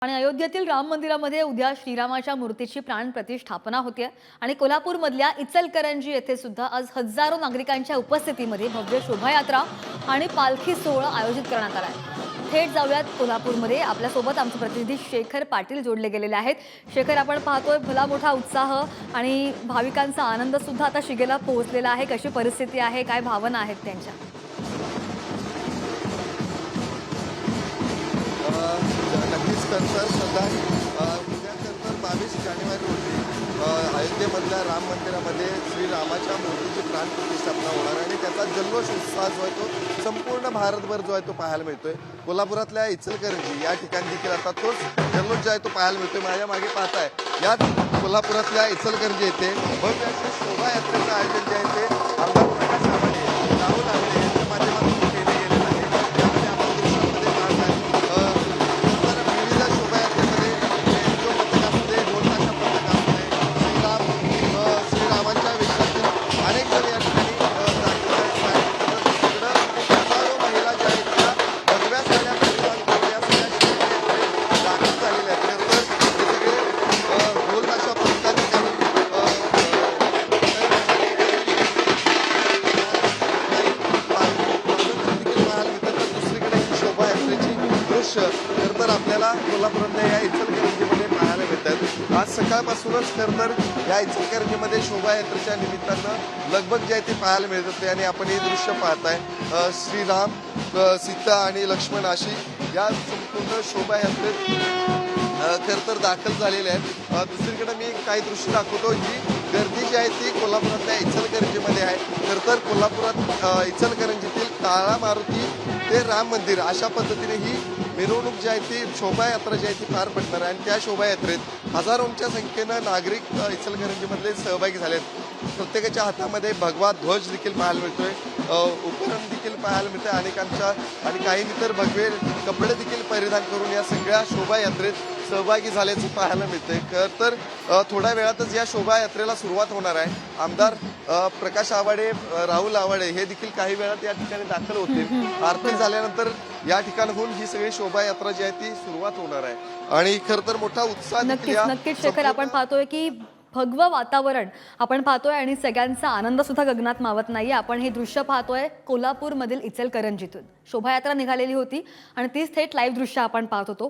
आणि अयोध्येतील राम मंदिरामध्ये उद्या श्रीरामाच्या मूर्तीची प्राण प्रतिष्ठापना होते आणि कोल्हापूरमधल्या इचलकरंजी येथे सुद्धा आज हजारो नागरिकांच्या उपस्थितीमध्ये भव्य शोभायात्रा आणि पालखी सोहळा आयोजित करण्यात आला आहे। थेट जाऊयात कोल्हापूरमध्ये। आपल्यासोबत आमचे प्रतिनिधी शेखर पाटील जोडले गेलेले आहेत। शेखर, आपण पाहतोय भला मोठा उत्साह आणि भाविकांचा आनंद सुद्धा आता शिगेला पोहोचलेला आहे। कशी परिस्थिती आहे, काय भावना आहेत त्यांच्या? नक्कीच सध्या उद्या 22 जानेवारी रोजी अयोध्येमधल्या राम मंदिरामध्ये श्रीरामाच्या मूर्तीची प्राण प्रतिष्ठापना होणार आणि त्याचा जल्लोष उत्साह जो आहे तो संपूर्ण भारतभर जो आहे तो पाहायला मिळतोय। कोल्हापुरातल्या इचलकरंजी या ठिकाणी देखील आता तोच जल्लोष जो आहे तो पाहायला मिळतोय। माझ्या मागे पाहताय, याच कोल्हापुरातल्या इचलकरंजी येथे भव्य शोभायात्रेचं आयोजन जे आहे ते आमदार प्रकाश आवाडे, राहुल आवाडे यांच्या माध्यमातून केले गेलेलं आहे। त्यामध्ये आपण दृश्यामध्ये पाहताय विविध शोभायात्रेमध्ये जो पथकामध्ये ढोल ताशा पथकामध्ये श्रीरामांच्या वेशातील अनेक जण या ठिकाणी हजारो महिला ज्या आहेत त्या भगव्या साड्या परिधान करून या सगळ्या शोभायात्रेत दाखल झालेल्या आहेत। तर हे सगळे ढोल ताशा पथकाने दुसरीकडे ही शोभायात्रेची दृश्य तर आपल्याला कोल्हापुरातल्या या इचलकरंजीमध्ये पाहायला मिळतात। आज सकाळपासूनच तर या इचलकरंजीमध्ये शोभायात्रेच्या निमित्तानं लगबग जे आहे ते पाहायला मिळत होते आणि आपण हे दृश्य पाहताय। श्रीराम, सीता आणि लक्ष्मण अशी या संपूर्ण शोभायात्रेत तर दाखल झालेले आहेत। दुसरीकडे मी काही दृश्य दाखवतो। ही गर्दी जी आहे ती कोल्हापुरातल्या इचलकरंजीमध्ये आहे। तर कोल्हापुरात इचलकरंजीतील काळा मारुती ते राम मंदिर अशा पद्धतीने ही मिरवणूक जी आहे ती शोभायात्रा जी आहे ती पार पडणार आहे आणि त्या शोभायात्रेत हजारोंच्या संख्येनं नागरिक इचलकरंजीमधले सहभागी झालेत। प्रत्येकाच्या हातामध्ये भगवा ध्वज देखील पाहायला मिळतोय, उपकरण देखील पाहायला मिळतंय अनेकांच्या आणि काही तर भगवे कपडे देखील परिधान करून या सगळ्या शोभायात्रेत सहभागी झाल्याचं पाहायला मिळतंय। तर थोड्या वेळातच या शोभायात्रेला सुरुवात होणार आहे। आमदार प्रकाश आवाडे, राहुल आवाडे हे देखील काही वेळात या ठिकाणी दाखल होतील। आरती झाल्यानंतर या ठिकाणाहून ही सगळी शोभायात्रा जी आहे ती सुरुवात होणार आहे आणि खरं तर मोठा उत्साह नक्कीच शेखर, आपण पाहतोय की भगवं वातावरण आपण पाहतोय आणि सगळ्यांचा आनंद सुद्धा गगनात मावत नाहीये। आपण हे दृश्य पाहतोय कोल्हापूरमधील इचलकरंजीतून। शोभायात्रा निघालेली होती आणि तीच थेट लाईव्ह दृश्य आपण पाहत होतो।